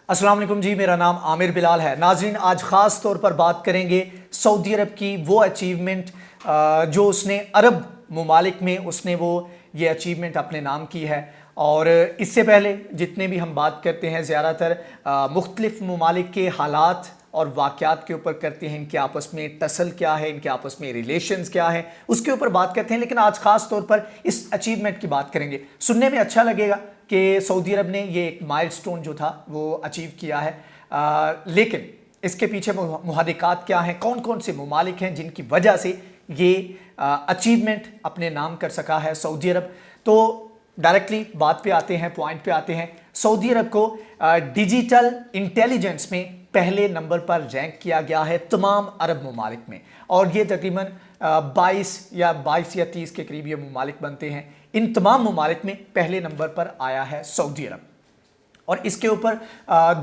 अस्सलाम वालेकुम जी, मेरा नाम आमिर बिलाल है। नाज़रीन, आज ख़ास तौर पर बात करेंगे सऊदी अरब की वो अचीवमेंट जो उसने अरब ममालिक में उसने वो ये अचीवमेंट अपने नाम की है। और इससे पहले जितने भी हम बात करते हैं ज़्यादातर मुख्तलिफ़ ममालिक के हालात और वाक़यात के ऊपर करते हैं, इनके आपस में टसल क्या है, इनके आपस में रिलेशंस क्या है, उसके ऊपर बात करते हैं। लेकिन आज ख़ास तौर पर इस अचीवमेंट की बात करेंगे। सुनने में अच्छा लगेगा कि सऊदी अरब ने ये एक माइलस्टोन जो था वो अचीव किया है, लेकिन इसके पीछे मुहर्रिकात क्या हैं, कौन कौन से ममालिक हैं जिनकी वजह से ये अचीवमेंट अपने नाम कर सका है सऊदी अरब। तो डायरेक्टली बात पे आते हैं, पॉइंट पे आते हैं। सऊदी अरब को डिजिटल इंटेलिजेंस में पहले नंबर पर रैंक किया गया है तमाम अरब ममालिक में, और ये तकरीबन 22 या 30 के करीब ये ममालिक बनते हैं। इन तमाम ममालिक में पहले नंबर पर आया है सऊदी अरब। और इसके ऊपर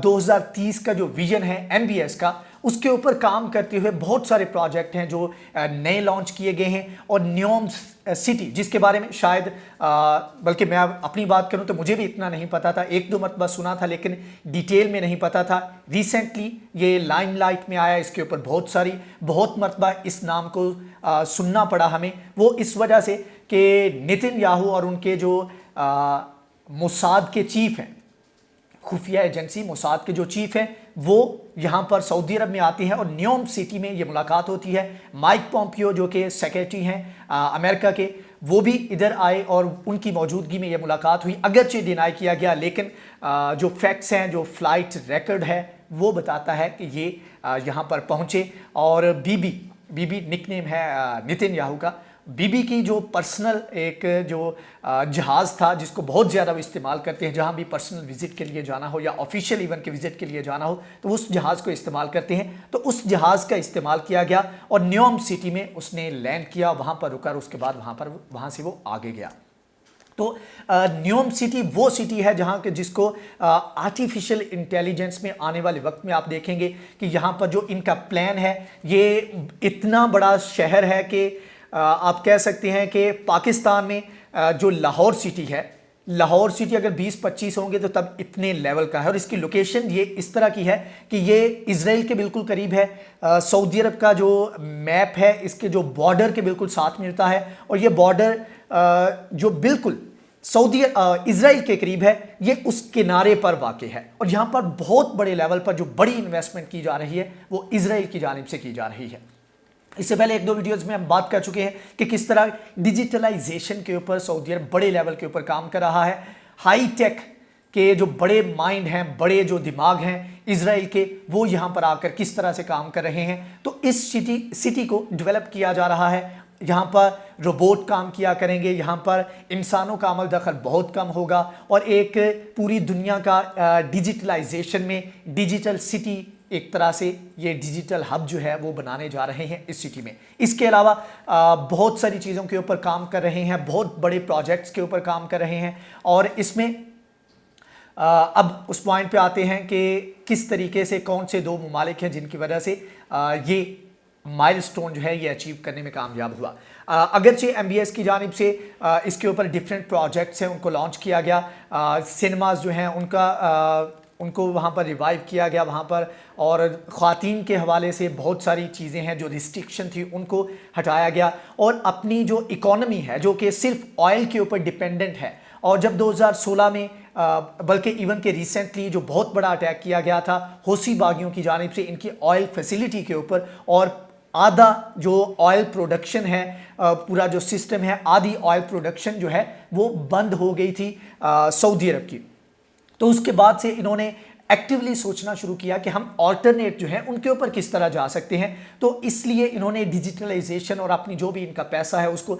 2030 का जो विजन है NBS का, उसके ऊपर काम करते हुए बहुत सारे प्रोजेक्ट हैं जो नए लॉन्च किए गए हैं। और न्योम सिटी, जिसके बारे में शायद बल्कि मैं अपनी बात करूं तो मुझे भी इतना नहीं पता था, एक दो मरतबा सुना था लेकिन डिटेल में नहीं पता था। रिसेंटली ये लाइमलाइट में आया, इसके ऊपर बहुत मरतबा इस नाम को सुनना पड़ा हमें। वो इस वजह से कि नेतन्याहू और उनके जो मोसाद के चीफ हैं, खुफिया एजेंसी मोसाद के जो चीफ हैं, वो यहाँ पर सऊदी अरब में आती हैं और न्योम सिटी में ये मुलाकात होती है। माइक पॉम्पियो जो कि सेक्रेटरी हैं अमेरिका के, वो भी इधर आए और उनकी मौजूदगी में ये मुलाकात हुई। अगरचे डिनाई किया गया, लेकिन जो फैक्ट्स हैं, जो फ्लाइट रिकॉर्ड है, वो बताता है कि ये यहाँ पर पहुँचे। और बीबी निकनेम है नेतन्याहू का। बीबी की जो पर्सनल एक जो जहाज़ था जिसको बहुत ज़्यादा वो इस्तेमाल करते हैं, जहाँ भी पर्सनल विज़िट के लिए जाना हो या ऑफिशियल इवेंट के विज़िट के लिए जाना हो तो उस जहाज़ को इस्तेमाल करते हैं। तो उस जहाज़ का इस्तेमाल किया गया और न्योम सिटी में उसने लैंड किया, वहाँ पर रुका और उसके बाद वहाँ से वो आगे गया। तो न्योम सिटी वो सिटी है जहाँ के जिसको आर्टिफिशियल इंटेलिजेंस में आने वाले वक्त में आप देखेंगे कि यहाँ पर जो इनका प्लान है, ये इतना बड़ा शहर है कि आप कह सकते हैं कि पाकिस्तान में जो लाहौर सिटी है, लाहौर सिटी अगर 20-25 होंगे तो तब इतने लेवल का है। और इसकी लोकेशन ये इस तरह की है कि ये इजराइल के बिल्कुल करीब है। सऊदी अरब का जो मैप है इसके जो बॉर्डर के बिल्कुल साथ मिलता है, और ये बॉर्डर जो बिल्कुल इजराइल के करीब है, ये उस किनारे पर वाक़ है। और यहाँ पर बहुत बड़े लेवल पर जो बड़ी इन्वेस्टमेंट की जा रही है वो इजराइल की जानिब से की जा रही है। इससे पहले एक दो वीडियोस में हम बात कर चुके हैं कि किस तरह डिजिटलाइजेशन के ऊपर सऊदी अरब बड़े लेवल के ऊपर काम कर रहा है। हाई टेक के जो बड़े माइंड हैं, बड़े जो दिमाग हैं इजराइल के, वो यहाँ पर आकर किस तरह से काम कर रहे हैं। तो इस सिटी को डेवलप किया जा रहा है। यहाँ पर रोबोट काम किया करेंगे, यहाँ पर इंसानों का अमल दखल बहुत कम होगा, और एक पूरी दुनिया का डिजिटलाइजेशन में डिजिटल सिटी, एक तरह से ये डिजिटल हब जो है वो बनाने जा रहे हैं इस सिटी में। इसके अलावा बहुत सारी चीज़ों के ऊपर काम कर रहे हैं, बहुत बड़े प्रोजेक्ट्स के ऊपर काम कर रहे हैं। और इसमें अब उस पॉइंट पे आते हैं कि किस तरीके से कौन से दो ममालिक हैं जिनकी वजह से ये माइलस्टोन जो है ये अचीव करने में कामयाब हुआ। अगरचे MBS की जानिब से इसके ऊपर डिफरेंट प्रोजेक्ट्स हैं, उनको लॉन्च किया गया। सिनेमाज जो हैं उनको वहाँ पर रिवाइव किया गया वहाँ पर, और ख़वातीन के हवाले से बहुत सारी चीज़ें हैं जो रिस्ट्रिक्शन थी उनको हटाया गया। और अपनी जो इकॉनमी है जो कि सिर्फ ऑयल के ऊपर डिपेंडेंट है, और जब 2016 में बल्कि इवन के रिसेंटली जो बहुत बड़ा अटैक किया गया था हौसी बागियों की जानिब से इनकी ऑयल फैसिलिटी के ऊपर, और आधा जो ऑयल प्रोडक्शन है, पूरा जो सिस्टम है, आधी ऑयल प्रोडक्शन जो है वो बंद हो गई थी सऊदी अरब की। तो उसके बाद से इन्होंने एक्टिवली सोचना शुरू किया कि हम ऑल्टरनेट जो है उनके ऊपर किस तरह जा सकते हैं। तो इसलिए इन्होंने डिजिटलाइजेशन और अपनी जो भी इनका पैसा है उसको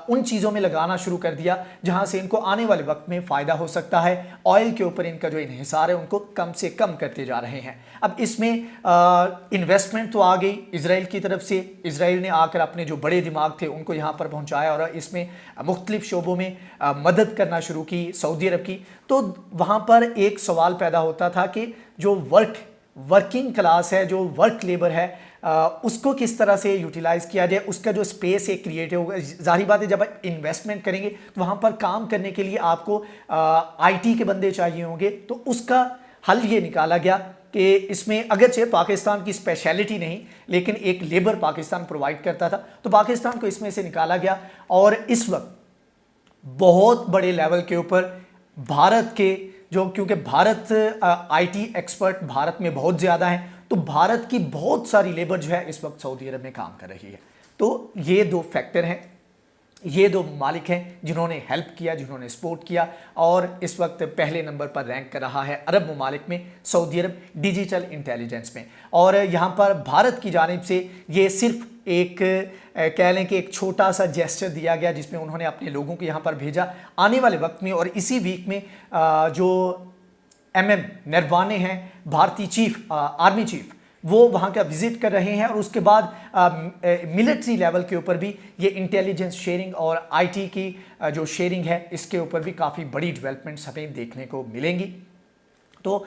उन चीज़ों में लगाना शुरू कर दिया जहां से इनको आने वाले वक्त में फ़ायदा हो सकता है। ऑयल के ऊपर इनका जो इन्हिसार है उनको कम से कम करते जा रहे हैं। अब इसमें इन्वेस्टमेंट तो आ गई इजराइल की तरफ से। इजराइल ने आकर अपने जो बड़े दिमाग थे उनको यहाँ पर पहुँचाया और इसमें मुख्तलिफ शोबों में मदद करना शुरू की सऊदी अरब की। तो वहाँ पर एक सवाल पैदा होता था कि जो वर्किंग क्लास है, जो वर्क लेबर है, उसको किस तरह से यूटिलाइज किया जाए, उसका जो स्पेस एक क्रिएट होगा। जाहिर बात है जब आप इन्वेस्टमेंट करेंगे तो वहाँ पर काम करने के लिए आपको IT के बंदे चाहिए होंगे, तो उसका حل یہ نکالا گیا کہ اس میں اگرچہ پاکستان کی اسپیشلٹی نہیں لیکن ایک لیبر پاکستان پرووائڈ کرتا تھا، تو پاکستان کو اس میں سے نکالا گیا، اور اس وقت بہت بڑے لیول کے اوپر بھارت کے کیونکہ Bharat I T expert Bharat میں بہت زیادہ ہیں، تو بھارت کی بہت ساری لیبر جو ہے اس وقت سعودی عرب میں کام کر رہی ہے۔ تو یہ دو فیکٹر ہیں، یہ دو ممالک ہیں جنہوں نے ہیلپ کیا، جنہوں نے سپورٹ کیا، اور اس وقت پہلے نمبر پر رینک کر رہا ہے عرب ممالک میں سعودی عرب ڈیجیٹل انٹیلیجنس میں۔ اور یہاں پر بھارت کی جانب سے یہ صرف ایک کہہ لیں کہ ایک چھوٹا سا جیسچر دیا گیا جس میں انہوں نے اپنے لوگوں کو یہاں پر بھیجا۔ آنے والے وقت میں اور اسی ویک میں جو نروانے ہیں، بھارتی چیف آرمی چیف، وہ وہاں کا وزٹ کر رہے ہیں، اور اس کے بعد ملٹری لیول کے اوپر بھی یہ انٹیلیجنس شیئرنگ اور آئی ٹی کی جو شیئرنگ ہے اس کے اوپر بھی کافی بڑی ڈیولپمنٹس ہمیں دیکھنے کو ملیں گی۔ تو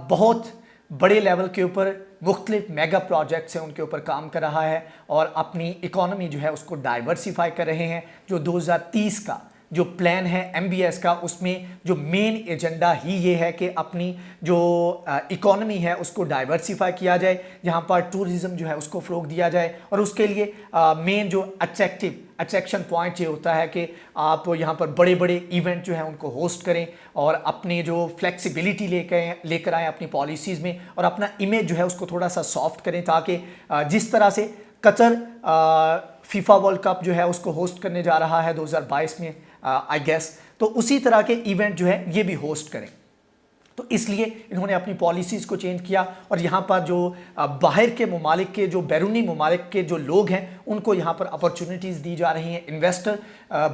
بہت بڑے لیول کے اوپر مختلف میگا پروجیکٹس ہیں ان کے اوپر کام کر رہا ہے، اور اپنی اکانومی جو ہے اس کو ڈائیورسیفائی کر رہے ہیں۔ جو 2030 کا جو پلان ہے ایم بی ایس کا، اس میں جو مین ایجنڈا ہی یہ ہے کہ اپنی جو اکانومی ہے اس کو ڈائیورسیفائی کیا جائے، یہاں پر ٹورزم جو ہے اس کو فروغ دیا جائے، اور اس کے لیے مین جو اٹریکشن پوائنٹ یہ ہوتا ہے کہ آپ یہاں پر بڑے بڑے ایونٹ جو ہیں ان کو ہوسٹ کریں، اور اپنے جو فلیکسیبلٹی لے کر آئیں اپنی پالیسیز میں، اور اپنا امیج جو ہے اس کو تھوڑا سا سافٹ کریں، تاکہ جس طرح سے قطر فیفا ورلڈ کپ جو ہے اس کو ہوسٹ کرنے جا رہا ہے 2022 میں آئی گیس، تو اسی طرح کے ایونٹ جو ہے یہ بھی ہوسٹ کریں۔ تو اس لیے انہوں نے اپنی پالیسیز کو چینج کیا، اور یہاں پر جو باہر کے ممالک کے جو بیرونی ممالک کے جو لوگ ہیں ان کو یہاں پر اپرچونیٹیز دی جا رہی ہیں، انویسٹر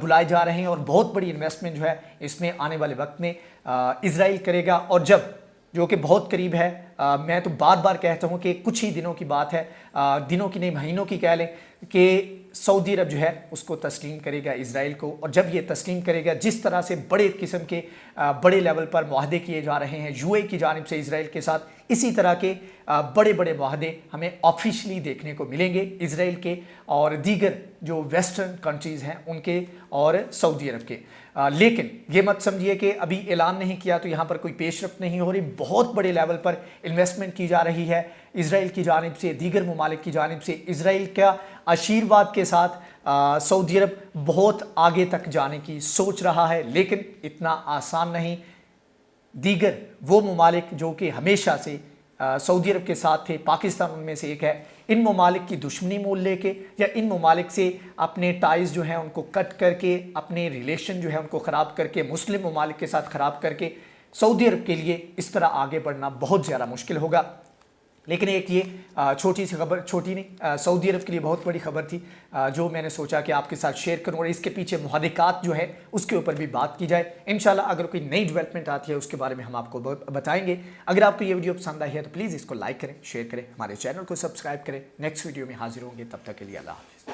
بلائے جا رہے ہیں، اور بہت بڑی انویسٹمنٹ جو ہے اس میں آنے والے وقت میں اسرائیل کرے گا، اور جو کہ بہت قریب ہے۔ میں تو بار بار کہتا ہوں کہ کچھ ہی دنوں کی بات ہے، دنوں کی نہیں مہینوں کی کہہ لیں، کہ سعودی عرب جو ہے اس کو تسلیم کرے گا اسرائیل کو، اور جب یہ تسلیم کرے گا، جس طرح سے بڑے قسم کے بڑے لیول پر معاہدے کیے جا رہے ہیں یو اے کی جانب سے اسرائیل کے ساتھ، اسی طرح کے بڑے بڑے معاہدے ہمیں آفیشلی دیکھنے کو ملیں گے اسرائیل کے اور دیگر جو ویسٹرن کنٹریز ہیں ان کے اور سعودی عرب کے۔ لیکن یہ مت سمجھیے کہ ابھی اعلان نہیں کیا تو یہاں پر کوئی پیش رفت نہیں ہو رہی، بہت بڑے لیول پر انویسٹمنٹ کی جا رہی ہے اسرائیل کی جانب سے، دیگر ممالک کی جانب سے۔ اسرائیل کا آشیرواد کے ساتھ سعودی عرب بہت آگے تک جانے کی سوچ رہا ہے، لیکن اتنا آسان نہیں۔ دیگر وہ ممالک جو کہ ہمیشہ سے سعودی عرب کے ساتھ تھے، پاکستان ان میں سے ایک ہے، ان ممالک کی دشمنی مول لے کے یا ان ممالک سے اپنے ٹائز جو ہیں ان کو کٹ کر کے، اپنے ریلیشن جو ہے ان کو خراب کر کے، مسلم ممالک کے ساتھ خراب کر کے، سعودی عرب کے لیے اس طرح آگے بڑھنا بہت زیادہ مشکل ہوگا۔ لیکن ایک یہ چھوٹی سی خبر، چھوٹی نہیں، سعودی عرب کے لیے بہت بڑی خبر تھی جو میں نے سوچا کہ آپ کے ساتھ شیئر کروں، اور اس کے پیچھے محرکات جو ہے اس کے اوپر بھی بات کی جائے۔ انشاءاللہ اگر کوئی نئی ڈیولپمنٹ آتی ہے اس کے بارے میں ہم آپ کو بتائیں گے۔ اگر آپ کو یہ ویڈیو پسند آئی ہے تو پلیز اس کو لائک کریں، شیئر کریں، ہمارے چینل کو سبسکرائب کریں۔ نیکسٹ ویڈیو میں حاضر ہوں گے، تب تک کے لیے اللہ حافظ۔